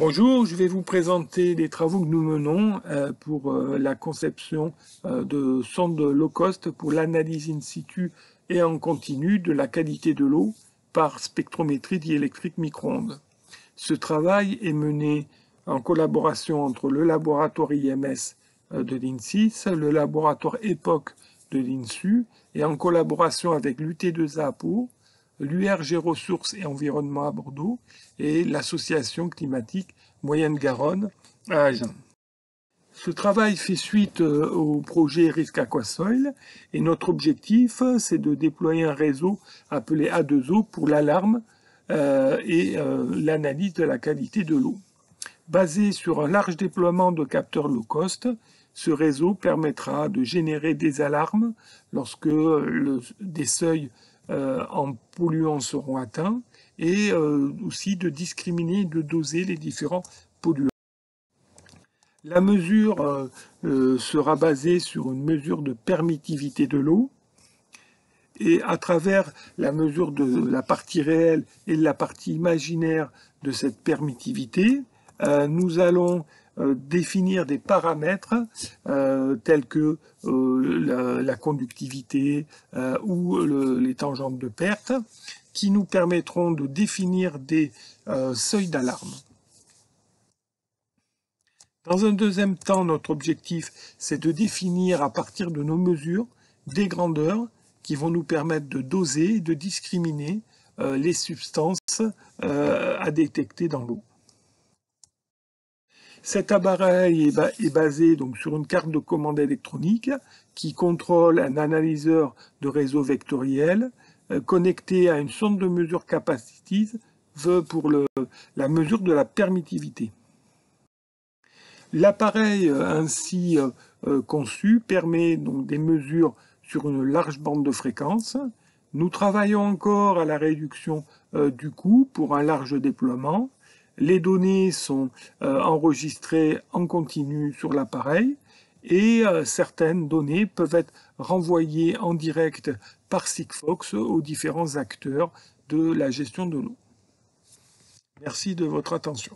Bonjour, je vais vous présenter les travaux que nous menons pour la conception de sondes low cost pour l'analyse in situ et en continu de la qualité de l'eau par spectrométrie diélectrique micro-ondes. Ce travail est mené en collaboration entre le laboratoire IMS de l'INSIS, le laboratoire EPOC de l'INSU et en collaboration avec l'UT2A à Pau, l'URG Ressources et Environnement à Bordeaux et l'Association climatique Moyenne-Garonne à Agen. Ce travail fait suite au projet Risque Aquasoil et notre objectif, c'est de déployer un réseau appelé A2O pour l'alarme et l'analyse de la qualité de l'eau. Basé sur un large déploiement de capteurs low cost, ce réseau permettra de générer des alarmes lorsque des seuils en polluants seront atteints et aussi de discriminer et de doser les différents polluants. La mesure sera basée sur une mesure de permittivité de l'eau et à travers la mesure de la partie réelle et de la partie imaginaire de cette permittivité, nous allons définir des paramètres tels que la conductivité ou les tangentes de perte qui nous permettront de définir des seuils d'alarme. Dans un deuxième temps, notre objectif, c'est de définir à partir de nos mesures des grandeurs qui vont nous permettre de doser et de discriminer les substances à détecter dans l'eau. Cet appareil est basé donc sur une carte de commande électronique qui contrôle un analyseur de réseau vectoriel connecté à une sonde de mesure capacitive pour la mesure de la permittivité. L'appareil ainsi conçu permet donc des mesures sur une large bande de fréquences. Nous travaillons encore à la réduction du coût pour un large déploiement. Les données sont enregistrées en continu sur l'appareil et certaines données peuvent être renvoyées en direct par Sigfox aux différents acteurs de la gestion de l'eau. Merci de votre attention.